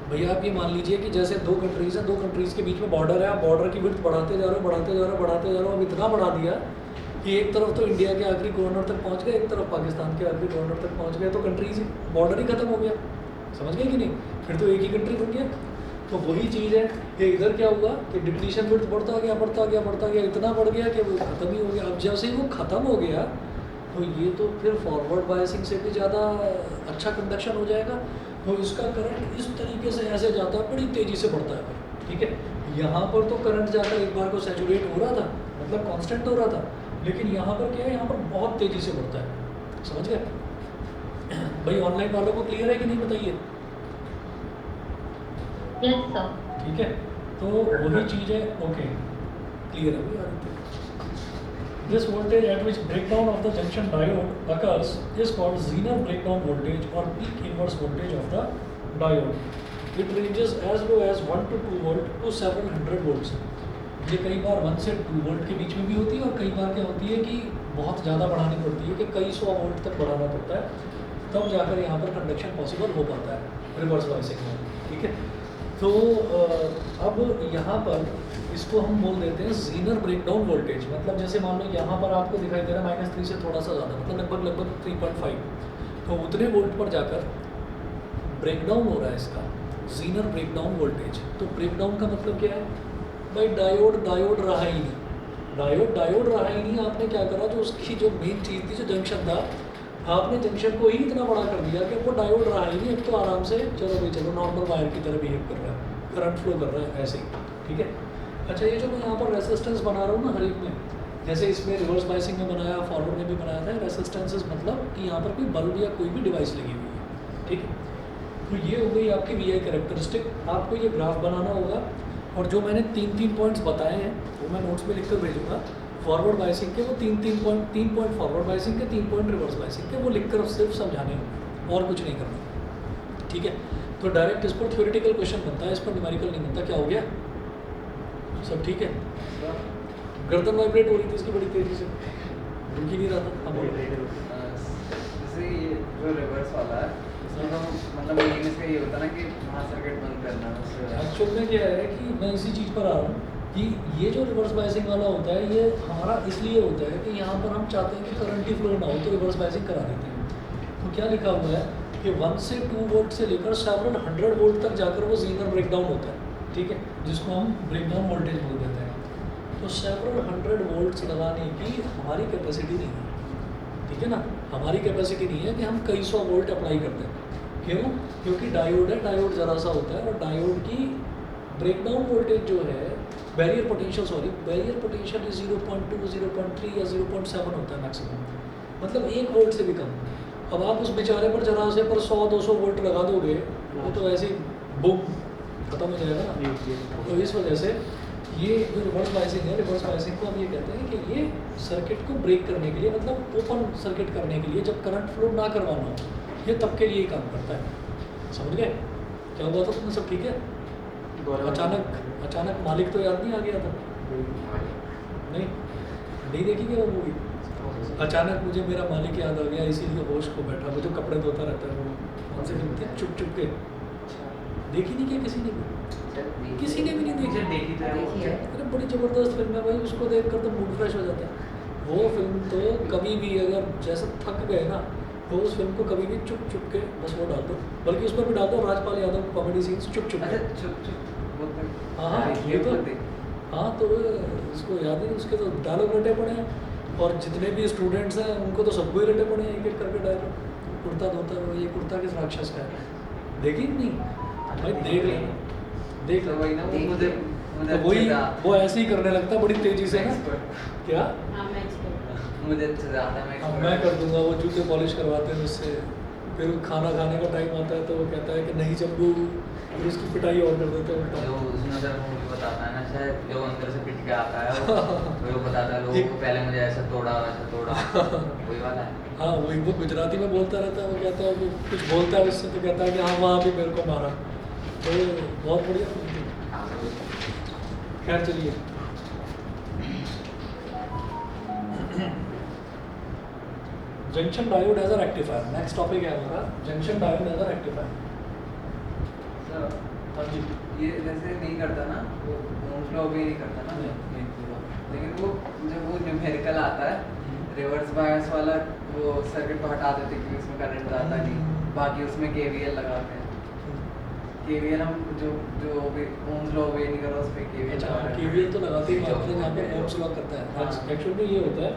भैया? आप ये मान लीजिए कि जैसे दो कंट्रीज़ हैं, दो कंट्रीज़ के बीच में बॉर्डर है, आप बॉर्डर की विड्थ बढ़ाते जा रहे हो, अब इतना बढ़ा दिया कि एक तरफ तो इंडिया के आखिरी कॉर्नर तक पहुंच गए, एक तरफ पाकिस्तान के आखिरी कॉर्नर तक पहुंच गए, तो कंट्रीज बॉर्डर ही खत्म हो गया। समझ गए कि नहीं? फिर तो एक ही कंट्री बन गया। तो वही चीज़ है कि इधर क्या हुआ कि डिप्लीशन विड्थ बढ़ता गया, इतना बढ़ गया कि वो ख़त्म ही हो गया। अब जैसे ही वो ख़त्म हो गया तो ये तो फिर फॉरवर्ड बायसिंग से भी ज़्यादा अच्छा कंडक्शन हो जाएगा, तो इसका करंट इस तरीके से ऐसे जाता है, बड़ी तेज़ी से बढ़ता है। ठीक है, यहाँ पर तो करंट जाकर एक बार को सैचुरेट हो रहा था, मतलब कांस्टेंट हो रहा था, लेकिन यहाँ पर क्या है, यहाँ पर बहुत तेज़ी से बढ़ता है, समझ गए भाई? ऑनलाइन वालों को क्लियर है कि नहीं बताइए?
Yes sir.
ठीक है, तो वही चीज़ है। ओके, क्लियर है भैया? This voltage at which breakdown of the junction diode occurs is called Zener breakdown voltage or peak inverse voltage of the diode. It ranges as low as 1 to 2 volt to several hundred volts. ये कई बार 1 से 2 volt के बीच में भी होती है, और कई बार क्या होती है कि बहुत ज़्यादा बढ़ानी पड़ती है, कि कई 100 वोल्ट तक बढ़ाना पड़ता है, तब जाकर यहाँ पर कंडक्शन पॉसिबल हो पाता है रिवर्स बायसिंग में। ठीक है, तो अब यहाँ पर इसको हम बोल देते हैं जीनर ब्रेकडाउन वोल्टेज। मतलब जैसे मान लो यहाँ पर आपको दिखाई दे रहा है -3 से थोड़ा सा ज़्यादा, मतलब लगभग 3.5, तो उतने वोल्ट पर जाकर ब्रेकडाउन हो रहा है इसका जीनर ब्रेकडाउन वोल्टेज। तो ब्रेकडाउन का मतलब क्या है भाई? डायोड रहा ही नहीं, डायोड रहा ही नहीं। आपने क्या करा, जो उसकी जो मेन चीज़ थी, जो जंक्शन था, आपने जंक्शन को ही इतना बड़ा कर दिया कि वो डायोड रहा ही नहीं। अब तो आराम से चलो भाई चलो नॉर्मल वायर की तरह बिहेव कर रहा है, करंट फ्लो कर रहा है ऐसे ही। ठीक है, अच्छा ये जो मैं यहाँ पर रेसिस्टेंस बना रहा हूँ ना हर एक में, जैसे इसमें रिवर्स बायसिंग में बनाया, फॉरवर्ड में भी बनाया था, रेसिस्टेंसेस मतलब कि यहाँ पर कोई बल्ब या कोई भी डिवाइस लगी हुई है। ठीक है, तो ये हो गई आपकी वी आई कैरेक्टरिस्टिक। आपको ये ग्राफ बनाना होगा, और जो मैंने 3 पॉइंट्स बताए हैं वो मैं नोट्स में लिख कर भेजूँगा। फॉरवर्ड बायसिंग के वो 3 पॉइंट फॉरवर्ड बायसिंग के, 3 पॉइंट रिवर्स बायसिंग के, वो लिख कर सिर्फ समझाने होंगे और कुछ नहीं करना। ठीक है, तो डायरेक्ट इस पर थ्योरेटिकल क्वेश्चन बनता है, इस पर न्यूमेरिकल नहीं बनता। क्या हो गया? सब ठीक है? गर्दन वाइब्रेट हो रही थी इसकी बड़ी तेज़ी से, रुक ही नहीं रहा था। अब
जैसे ये जो रिवर्स वाला है, इसमें तो मतलब मेन इसका ये होता है ना कि वहाँ सर्किट बंद करना है उससे।
एक्चुअल में क्या है कि मैं इसी चीज़ पर आ रहा हूँ कि ये जो रिवर्स बायसिंग वाला होता है, ये हमारा इसलिए होता है कि यहाँ पर हम चाहते हैं कि करंट ही फ्लो ना हो, तो रिवर्स बायसिंग करा देते हैं। तो क्या लिखा हुआ है कि 1 से 2 वोल्ट से लेकर सेवरल 100 वोल्ट तक जाकर वो जीनर ब्रेकडाउन होता है। ठीक है, जिसको हम ब्रेकडाउन वोल्टेज बोल देते हैं। तो सेवरल 100 वोल्ट्स लगाने की हमारी कैपेसिटी नहीं है। ठीक है ना, हमारी कैपेसिटी नहीं है कि हम कई 100 वोल्ट अप्लाई करते हैं। क्यों? क्योंकि डायोड है, डायोड ज़रा सा होता है, और डायोड की ब्रेकडाउन वोल्टेज जो है, बैरियर पोटेंशियल 0.2, 0.3 या 0.7 होता है मैक्सिमम, मतलब 1 वोल्ट से भी कम। अब आप उस बेचारे पर जरा से पर 100-200 वोल्ट लगा दोगे, वो तो वैसे ही बूम खत्म हो जाएगा ना। तो इस वजह से ये जो रिवर्स बायसिंग है, रिवर्स बायसिंग को हम ये कहते हैं कि ये सर्किट को ब्रेक करने के लिए, मतलब ओपन सर्किट करने के लिए, जब करंट फ्लो ना करवाना हो, ये तब के लिए ही काम करता है। समझ गए क्या हुआ था? तुम्हें सब ठीक है? अचानक मालिक तो याद नहीं आ गया था? नहीं देखी क्या वो मूवी? अचानक मुझे मेरा मालिक याद आ गया, इसीलिए होश को बैठा। वो जो कपड़े धोता रहता है, वो कौन से फिल्म थी? चुप के। देखी नहीं क्या किसी ने भी? किसी ने भी नहीं देखी?
देखी है।
अरे बड़ी ज़बरदस्त फिल्म है भाई, उसको देख कर तो मूड फ्रेश हो जाता है। वो फिल्म तो कभी भी अगर जैसे थक गए ना, तो उस फिल्म को कभी भी चुप के बस वो डाल दो, बल्कि उस पर भी डाल दो राजपाल यादव कॉमेडी सीन्स चुप के। हाँ ये तो हाँ, तो उसको याद है, उसके तो डायलॉग रटे पड़े हैं, और जितने भी स्टूडेंट्स हैं उनको तो सबको ही रटे पड़े हैं एक करके डायलॉग। कुर्ता धोता, ये कुर्ता किस राक्षस का है? देखी नहीं भाई? देख
तो वही ना, वो मुझे
तो वही वो ऐसे ही करने लगता है बड़ी तेजी से ना। क्या?
हाँ मैं एक्सपर्ट।
मुझे अच्छा ज़्यादा
मैं कर दूंगा। वो जूते पॉलिश करवाते हैं उससे, फिर खाना खाने का टाइम आता है तो वो कहता है कि नहीं चंबू, फिर उसकी पिटाई और कर देते हैं।
जो उसमें सर मूवी बताता है ना, शायद जो अंदर से पिट के आता है वो बताता है लोगों को, पहले मुझे ऐसा तोड़ा वैसा तोड़ा, वही वाला है।
हाँ वही, वो गुजराती में बोलता रहता है। वो कहता है, वो कुछ बोलता है उससे तो कहता है कि हाँ वहाँ भी मेरे को मारा। तो बहुत बढ़िया फिल्म थी। खैर चलिए, junction diode as a rectifier. Next topic है हमारा junction diode as a rectifier. हाँ जी,
ये जैसे नहीं करता ना, वो ओम फ्लो भी नहीं करता ना, लेकिन वो जब वो न्यूमेरिकल आता है रिवर्स बायस वाला, वो सर्किट को हटा देते क्योंकि उसमें करंट जाता नहीं, बाकी उसमें केवीएल लगाते हैं। केवीएल हम जो भी ओम फ्लो भी नहीं कर रहा, उस पर केवीएल
अच्छा केवीएल तो लगाते ही हैं जहाँ पे ओम्स लॉ करता है। एक्चुअली में ये होता है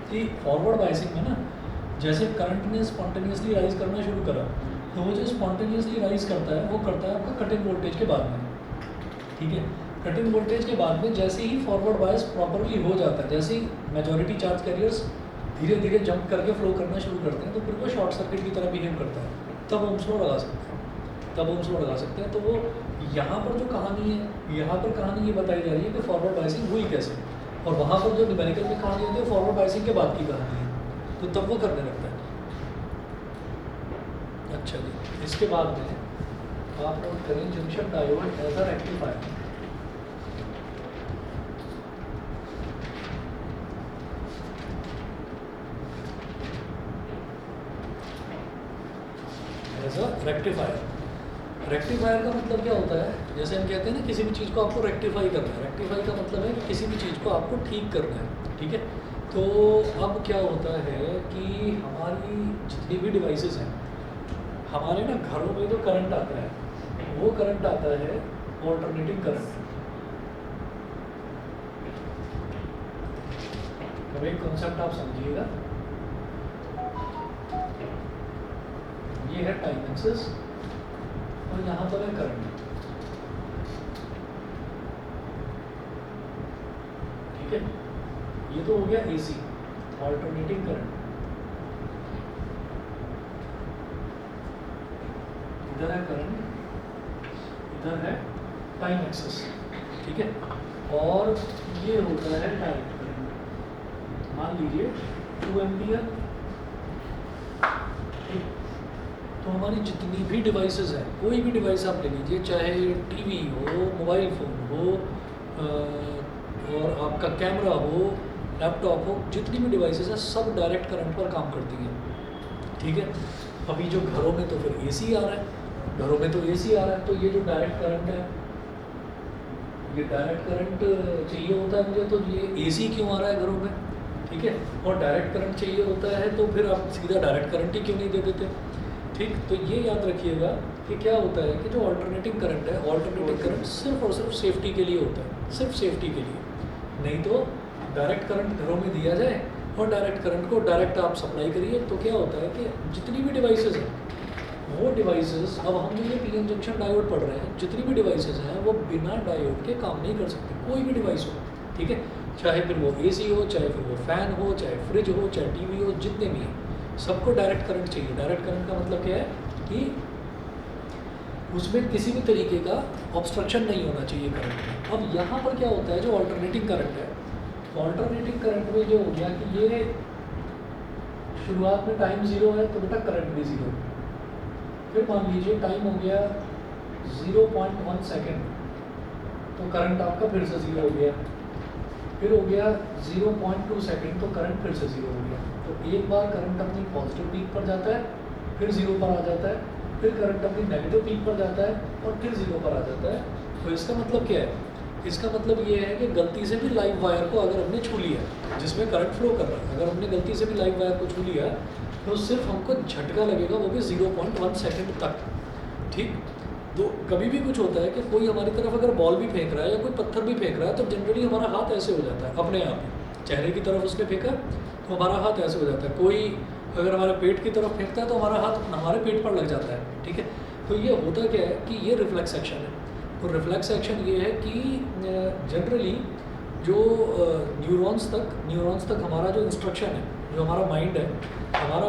कि फॉरवर्ड बायसिंग में ना, जैसे करंट ने स्पॉन्टेनियसली राइज करना शुरू करा, तो वो जो स्पॉन्टेनियसली राइज करता है वो करता है आपका कट इन वोल्टेज के बाद में। ठीक है, कट इन वोल्टेज के बाद में जैसे ही फॉरवर्ड बायस प्रॉपरली हो जाता है, जैसे ही मेजॉरिटी चार्ज कैरियर्स धीरे धीरे जंप करके फ्लो करना शुरू करते हैं, तो फिर वो शॉर्ट सर्किट की तरह बिहेव करता है, तब ओम्स लॉ लगा सकते हैं, तब ओम्स लॉ लगा सकते हैं। तो वो यहाँ पर जो कहानी है, यहाँ पर कहानी ये बताई जा रही है कि फॉरवर्ड बायसिंग हुई कैसे, और वहाँ पर जो न्यूमेरिकल में कहानी होती है फॉरवर्ड बायसिंग के बाद की कहानी है, तो तब वो करने लगता है। अच्छा जी, इसके बाद में आप नोट करें junction diode as a rectifier. As a rectifier. Rectifier का मतलब क्या होता है, जैसे हम कहते हैं ना किसी भी चीज़ को आपको रेक्टिफाई करना है, रेक्टिफाई का मतलब है कि किसी भी चीज़ को आपको ठीक करना है, ठीक है। तो अब क्या होता है कि हमारी जितनी भी डिवाइसेस हैं, हमारे ना घरों में जो करंट आता है, वो करंट आता है ऑल्टरनेटिंग करंट। अब एक कॉन्सेप्ट आप समझिएगा, ये है टाइम एक्सिस और यहाँ पर है करंट, ठीक है। ये तो हो गया एसी, ऑल्टरनेटिंग करंट। इधर है करंट, इधर है टाइम एक्सिस, ठीक है। और ये होता है डायरेक्ट करंट, मान लीजिए 2 एम्पियर। तो हमारी जितनी भी डिवाइसेस हैं, कोई भी डिवाइस आप ले लीजिए, चाहे टीवी हो, मोबाइल फ़ोन हो, और आपका कैमरा हो, लैपटॉप हो, जितनी भी डिवाइसेस हैं सब डायरेक्ट करंट पर काम करती हैं, ठीक है। अभी जो घरों में तो फिर एसी आ रहा है, घरों में तो एसी आ रहा है, तो ये जो डायरेक्ट करंट है, ये डायरेक्ट करंट चाहिए होता है मुझे, तो ये एसी क्यों आ रहा है घरों में, ठीक है। और डायरेक्ट करंट चाहिए होता है तो फिर आप सीधा डायरेक्ट करंट ही क्यों नहीं दे देते, ठीक। तो ये याद रखिएगा कि क्या होता है कि जो ऑल्टरनेटिंग करंट है, ऑल्टरनेटिंग करंट सिर्फ और सिर्फ सेफ्टी के लिए होता है, सिर्फ सेफ्टी के लिए। नहीं तो डायरेक्ट करंट घरों में दिया जाए और डायरेक्ट करंट को डायरेक्ट आप सप्लाई करिए, तो क्या होता है कि जितनी भी डिवाइसेस हैं, वो डिवाइसेस, अब हम जो ये पीएन जंक्शन डायोड पढ़ रहे हैं, जितनी भी डिवाइसेस हैं वो बिना डायोड के काम नहीं कर सकते, कोई भी डिवाइस हो, ठीक है। चाहे फिर वो एसी हो, चाहे फिर वो फ़ैन हो, चाहे फ्रिज हो, चाहे टीवी हो, जितने भी हैं सबको डायरेक्ट करंट चाहिए। डायरेक्ट करंट का मतलब क्या है कि उसमें किसी भी तरीके का ऑब्स्ट्रक्शन नहीं होना चाहिए करंट में। अब यहाँ पर क्या होता है, जो ऑल्टरनेटिंग करंट है, ऑल्टरनेटिंग करंट में जो हो गया कि ये शुरुआत में टाइम 0 है तो बेटा करंट भी 0, फिर मान लीजिए टाइम हो गया 0.1 सेकेंड, तो करंट आपका फिर से 0 हो गया, फिर हो गया 0.2 सेकेंड, तो करंट फिर से 0 हो गया। तो एक बार करंट अपनी पॉजिटिव पीक पर जाता है, फिर 0 पर आ जाता है, फिर करंट अपनी नेगेटिव पीक पर जाता है और फिर 0 पर आ जाता है। तो इसका मतलब क्या है, इसका मतलब ये है कि गलती से भी लाइव वायर को अगर हमने छू लिया, जिसमें करंट फ्लो कर रहा है, अगर हमने गलती से भी लाइव वायर को छू लिया तो सिर्फ हमको झटका लगेगा, वो भी 0.1 सेकेंड तक, ठीक। तो कभी भी कुछ होता है कि कोई हमारी तरफ अगर बॉल भी फेंक रहा है या कोई पत्थर भी फेंक रहा है, तो जनरली हमारा हाथ ऐसे हो जाता है अपने आप, चेहरे की तरफ उसने फेंका तो हमारा हाथ ऐसे हो जाता है। कोई अगर हमारे पेट की तरफ फेंकता है तो हमारा हाथ हमारे पेट पर लग जाता है, ठीक है। तो ये होता क्या है कि ये रिफ्लेक्स एक्शन है। तो रिफ्लेक्स एक्शन ये है कि जनरली जो न्यूरॉन्स तक हमारा जो इंस्ट्रक्शन है, जो हमारा माइंड है, हमारा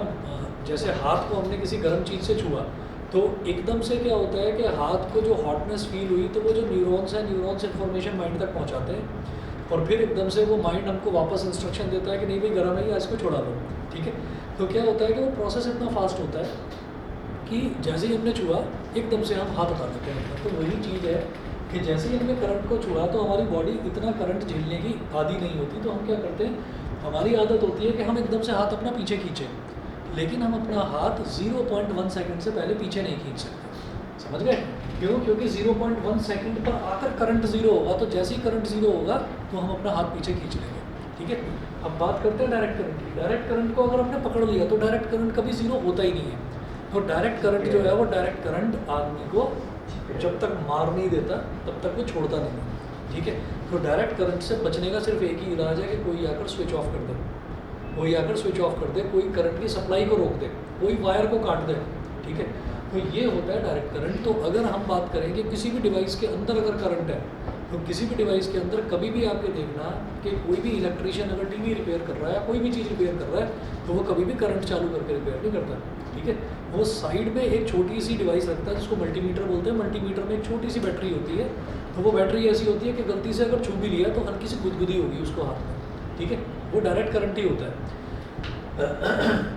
जैसे हाथ को हमने किसी गर्म चीज़ से छुआ तो एकदम से क्या होता है कि हाथ को जो हॉटनेस फील हुई, तो वो जो न्यूरॉन्स हैं, न्यूरॉन्स इन्फॉर्मेशन माइंड तक पहुंचाते हैं और फिर एकदम से वो माइंड हमको वापस इंस्ट्रक्शन देता है कि नहीं भाई गर्म है या इसको छोड़ा दो, ठीक है। तो क्या होता है कि वो प्रोसेस इतना फास्ट होता है कि जैसे ही हमने छुआ एकदम से हम हाथ हटा देते हैं। तो वही चीज़ है कि जैसे ही हमने करंट को छुआ तो हमारी बॉडी इतना करंट झेलने की आदी नहीं होती, तो हम क्या करते हैं, हमारी आदत होती है कि हम एकदम से हाथ अपना पीछे खींचें, लेकिन हम अपना हाथ 0.1 सेकंड से पहले पीछे नहीं खींच सकते। समझ गए क्यों? क्योंकि 0.1 सेकंड पर आकर करंट 0 होगा, तो जैसे ही करंट 0 होगा तो हम अपना हाथ पीछे खींच लेंगे, ठीक है। अब बात करते हैं डायरेक्ट करंट की। डायरेक्ट करंट को अगर हमने पकड़ लिया तो डायरेक्ट करंट कभी 0 होता ही नहीं है। तो डायरेक्ट करंट जो है वो डायरेक्ट करंट आदमी को जब तक मार नहीं देता तब तक वो छोड़ता नहीं है, ठीक है। तो डायरेक्ट करंट से बचने का सिर्फ एक ही इलाज है कि कोई आकर स्विच ऑफ कर दे, कोई आकर स्विच ऑफ कर दे, कोई करंट की सप्लाई को रोक दे, कोई वायर को काट दे, ठीक है। तो ये होता है डायरेक्ट करंट। तो अगर हम बात करें कि किसी भी डिवाइस के अंदर अगर करंट है तो किसी भी डिवाइस के अंदर कभी भी आपके देखना कि कोई भी इलेक्ट्रिशियन अगर टीवी रिपेयर कर रहा है या कोई भी चीज़ रिपेयर कर रहा है तो वो कभी भी करंट चालू करके रिपेयर नहीं करता, ठीक है। वो साइड में एक छोटी सी डिवाइस रखता है जिसको मल्टीमीटर बोलते हैं। मल्टीमीटर में एक छोटी सी बैटरी होती है, तो वो बैटरी ऐसी होती है कि गलती से अगर छू भी लिया तो हल्की सी गुदगुदी होगी उसको हाथ में, ठीक है। वो डायरेक्ट करंट ही होता है।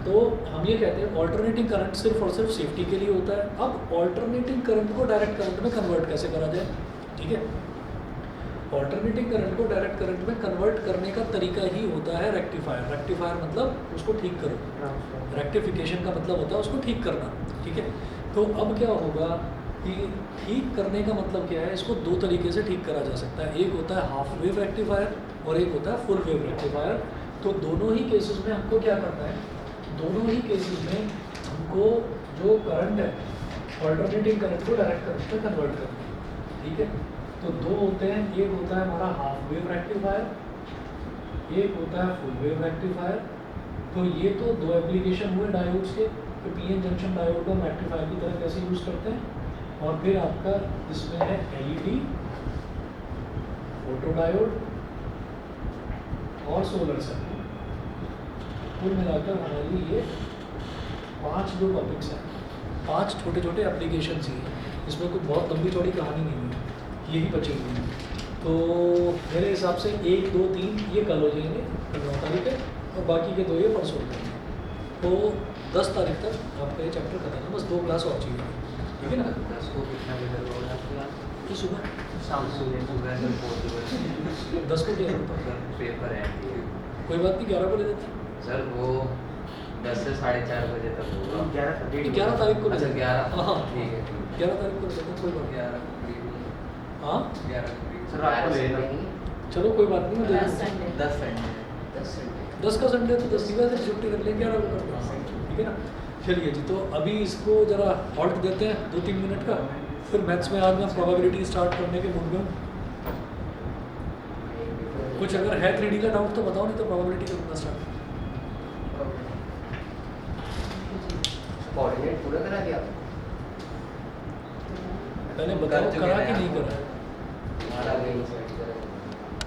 तो हम ये कहते हैं ऑल्टरनेटिंग करंट सिर्फ और सिर्फ सेफ्टी के लिए होता है। अब ऑल्टरनेटिंग करंट को डायरेक्ट करंट में कन्वर्ट कैसे करा जाए, ठीक है। ऑल्टरनेटिंग करंट को डायरेक्ट करंट में कन्वर्ट करने का तरीका ही होता है रेक्टिफायर। रेक्टिफायर मतलब उसको ठीक करो, रेक्टिफिकेशन का मतलब होता है उसको ठीक करना, ठीक है। तो अब क्या होगा कि ठीक करने का मतलब क्या है, इसको दो तरीके से ठीक करा जा सकता है। एक होता है हाफ वेव रेक्टिफायर और एक होता है फुल वेव रेक्टिफायर। तो दोनों ही केसेस में हमको क्या करना है, दोनों ही केसेस में हमको जो करंट है ऑल्टरनेटिंग करंट को डायरेक्ट करंट में कन्वर्ट करना है, ठीक है। तो दो होते हैं, एक होता है हमारा हाफ वेव रेक्टिफायर, एक होता है फुल वेव रेक्टिफायर। तो ये तो दो एप्लीकेशन हुए डायोड्स के। तो पीएन जंक्शन डायोड को हम रेक्टिफायर की तरह कैसे यूज़ करते हैं। और फिर आपका इसमें है एलईडी, फोटो डायोड और सोलर सेल। कुल मिलाकर हमारी ये 5 जो टॉपिक्स हैं, 5 छोटे छोटे एप्लीकेशन ही हैं। इसमें कोई बहुत लंबी चौड़ी कहानी नहीं है, यही बचे हुए हैं। तो मेरे हिसाब से 1, 2, 3 ये कल हो जाएंगे, कल 9 तारीख है, और बाकी के 2 ये परसों हो जाएंगे। तो 10 तारीख तक आपका ये चैप्टर खत्म है, बस 2 क्लास और चाहिए, ठीक है ना।
10 को कितना बजे होगा क्लास?
ये सुबह
शाम सुबह सुबह से पॉसिबल
10 को क्या होता है?
सर पेपर है
कोई बात नहीं, 11 को ले देते हैं।
सर वो 10 से 4:30 बजे तक होगा।
11 तारीख को ले
अच्छा
देते हैं।
11
हाँ,
ठीक है ठीक
11 तारीख को ले देते हैं, कोई बात नहीं।
11 को
हाँ,
11 को
सर आपको लेना नहीं
चलो कोई बात नहीं, मैं दे
Last
दूँगा।
Sunday।
10 संडे
10 घंटे
10 का संडे तो 10 की वजह से छुट्टी रख लेंगे, 11 को कर देंगे, ठीक है ना। चलिए जी, तो अभी इसको ज़रा हॉल्ट देते हैं 2-3 मिनट का, फिर मैथ्स में आज मैं प्रोबेबिलिटी स्टार्ट करने के मूड में हूँ। कुछ अगर है 3D का डाउट तो बताओ, नहीं तो प्रोबेबिलिटी करूँगा स्टार्ट।
कोऑर्डिनेट पूरा करा दिया
पहले
कर
बताओ
चुके
करा
हैं
कि नहीं
आप।
करा।